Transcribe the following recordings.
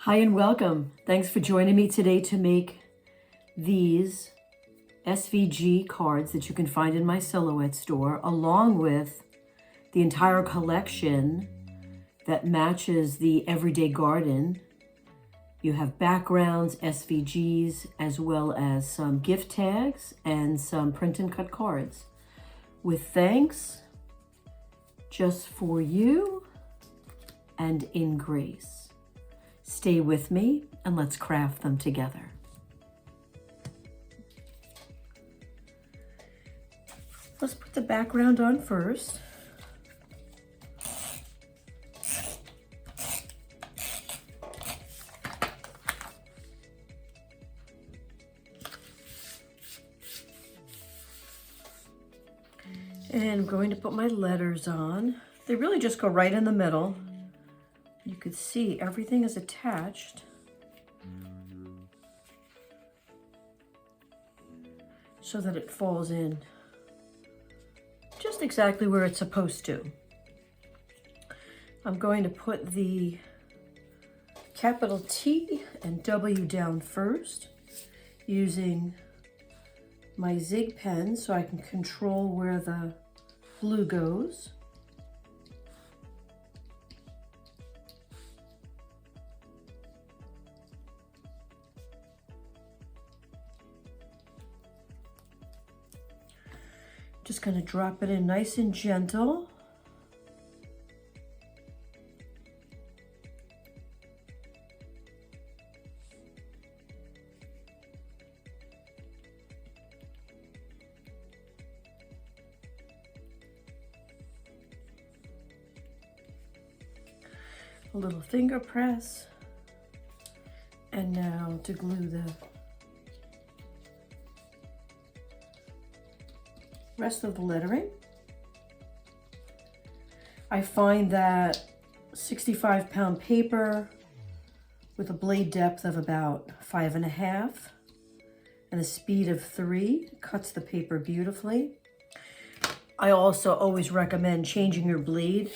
Hi and welcome. Thanks for joining me today to make these SVG cards that you can find in my silhouette store, along with the entire collection that matches the everyday garden. You have backgrounds, SVGs, as well as some gift tags and some print and cut cards. With thanks, just for you, and in grace. Stay with me and let's craft them together. Let's put the background on first. And I'm going to put my letters on. They really just go right in the middle. You could see everything is attached. So that it falls in just exactly where it's supposed to. I'm going to put the capital T and W down first using my Zig pen so I can control where the blue goes. Just going to drop it in nice and gentle. A little finger press. And now to glue the rest of the lettering. I find that 65-pound paper with a blade depth of about 5.5 and a speed of 3 cuts the paper beautifully. I also always recommend changing your blade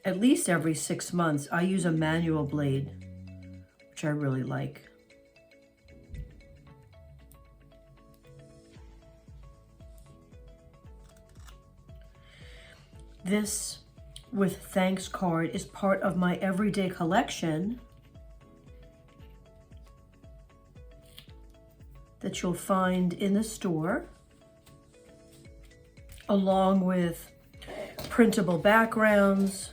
at least every 6 months. I use a manual blade, which I really like. This with thanks card is part of my everyday collection that you'll find in the store, along with printable backgrounds.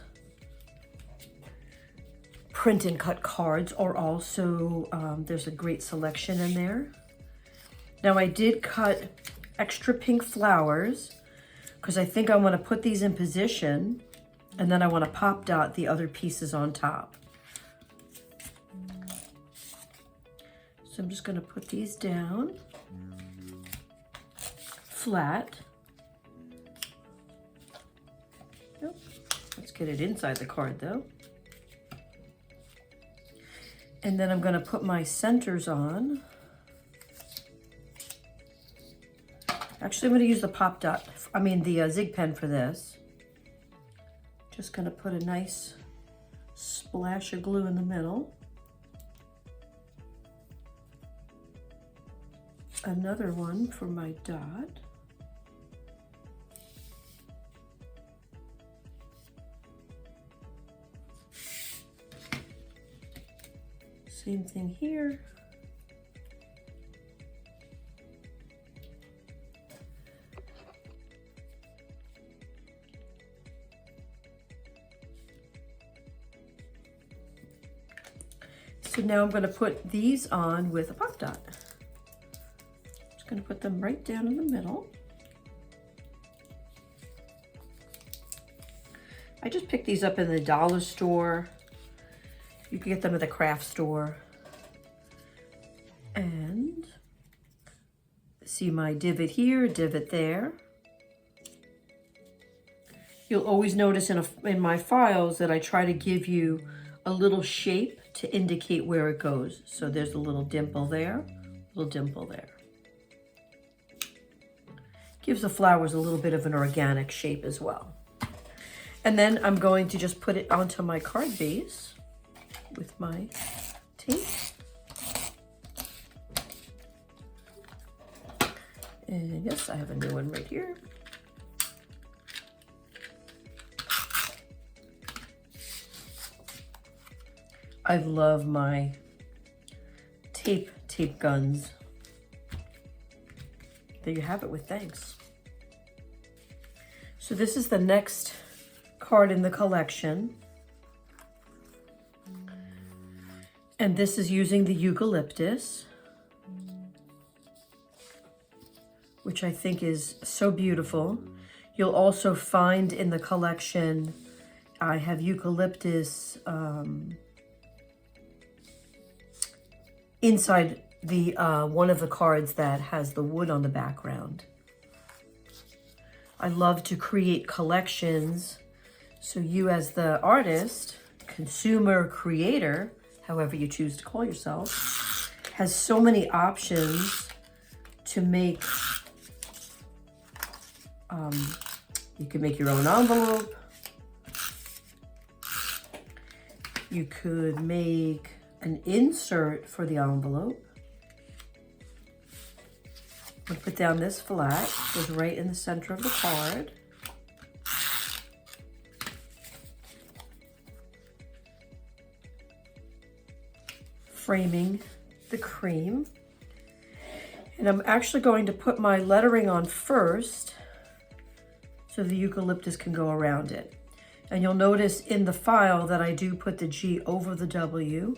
Print and cut cards are also, there's a great selection in there. Now I did cut extra pink flowers because I think I want to put these in position and then I want to pop dot the other pieces on top. So I'm just going to put these down flat. Nope. Let's get it inside the card though. And then I'm going to put my centers on. Actually, I'm going to use the Zig pen for this. Just going to put a nice splash of glue in the middle. Another one for my dot. Same thing here. So now I'm going to put these on with a pop dot. Just going to put them right down in the middle. I just picked these up in the dollar store. You can get them at the craft store. And see my divot here, divot there. You'll always notice in my files that I try to give you a little shape to indicate where it goes. So there's a little dimple there, little dimple there. Gives the flowers a little bit of an organic shape as well. And then I'm going to just put it onto my card base with my tape. And yes, I have a new one right here. I love my tape guns. There you have it with thanks. So this is the next card in the collection. And this is using the eucalyptus, which I think is so beautiful. You'll also find in the collection, I have eucalyptus inside the one of the cards that has the wood on the background. I love to create collections, so you as the artist, consumer, creator, however you choose to call yourself, has so many options to make. You can make your own envelope. You could make an insert for the envelope. I'll put down this flat, goes right in the center of the card. Framing the cream. And I'm actually going to put my lettering on first so the eucalyptus can go around it. And you'll notice in the file that I do put the G over the W.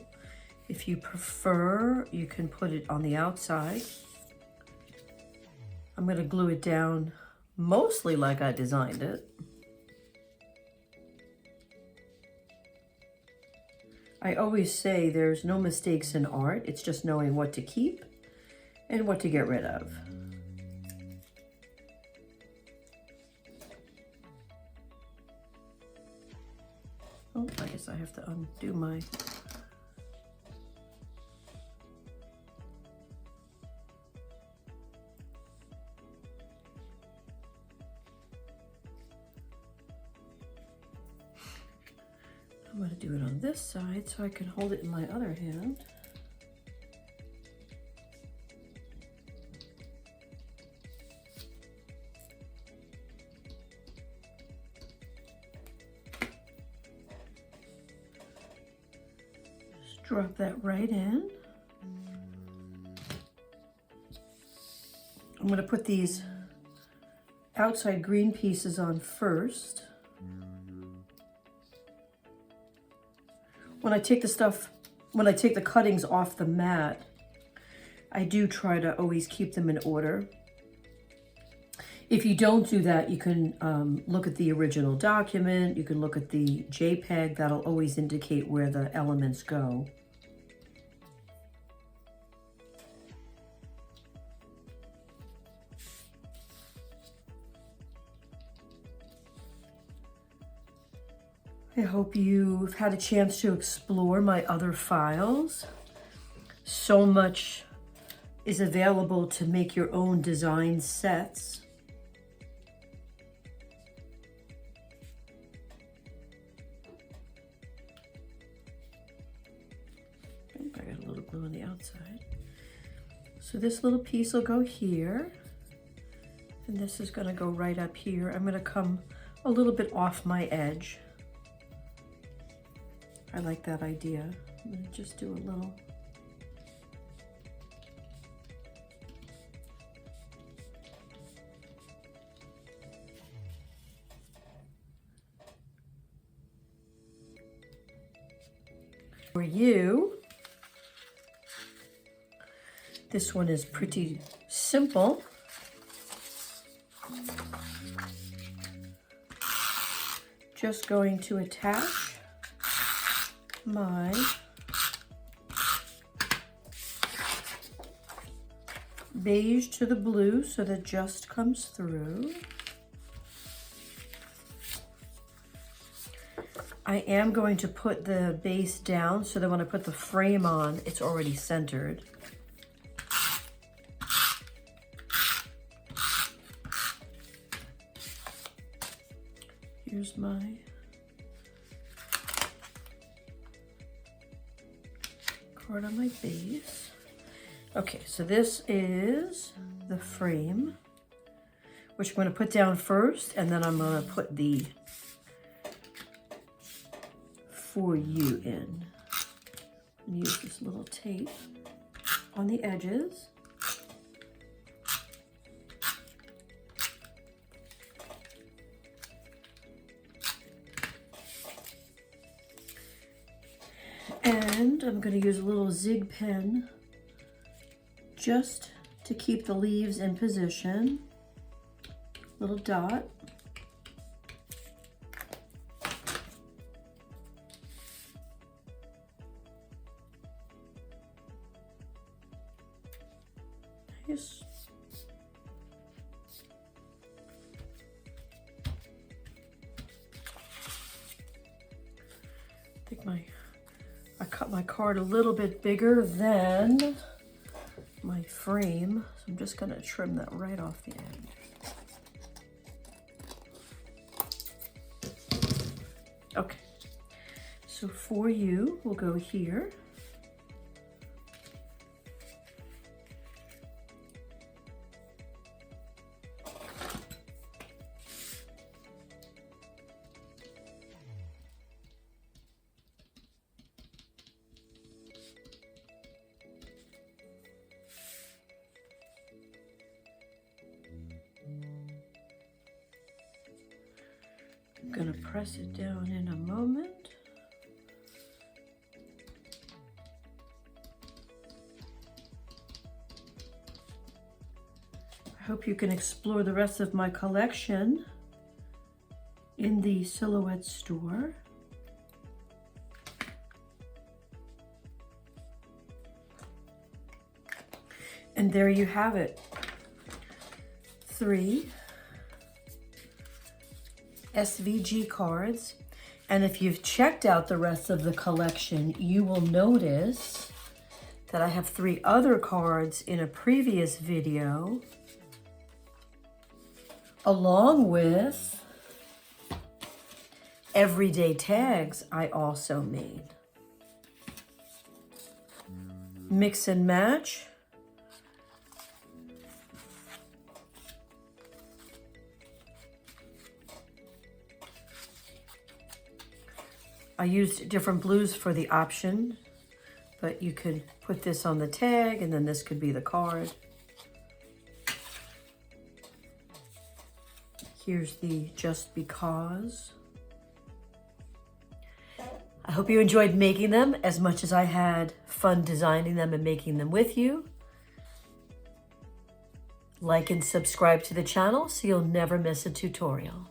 If you prefer, you can put it on the outside. I'm going to glue it down mostly like I designed it. I always say there's no mistakes in art. It's just knowing what to keep and what to get rid of. Oh, I guess I have to undo my... I'm going to do it on this side so I can hold it in my other hand. Just drop that right in. I'm going to put these outside green pieces on first. When I take the cuttings off the mat, I do try to always keep them in order. If you don't do that, you can look at the original document, you can look at the JPEG, that'll always indicate where the elements go. I hope you've had a chance to explore my other files. So much is available to make your own design sets. I got a little glue on the outside. So this little piece will go here, and this is going to go right up here. I'm going to come a little bit off my edge. I like that idea. I'm going to just do a little. For you, this one is pretty simple. Just going to attach my beige to the blue so that just comes through. I am going to put the base down so that when I put the frame on, it's already centered. Here's my part on my base. Okay, so this is the frame, which I'm going to put down first, and then I'm going to put the For You in. And use this little tape on the edges. And I'm going to use a little zig pen just to keep the leaves in position. Little dot. Nice. I cut my card a little bit bigger than my frame, so I'm just going to trim that right off the end. Okay, so For You will go here. I'm going to press it down in a moment. I hope you can explore the rest of my collection in the Silhouette store. And there you have it. 3 SVG cards. And if you've checked out the rest of the collection, you will notice that I have 3 other cards in a previous video, along with everyday tags I also made. Mix and match. I used different blues for the option, but you could put this on the tag and then this could be the card. Here's the Just Because. I hope you enjoyed making them as much as I had fun designing them and making them with you. Like and subscribe to the channel so you'll never miss a tutorial.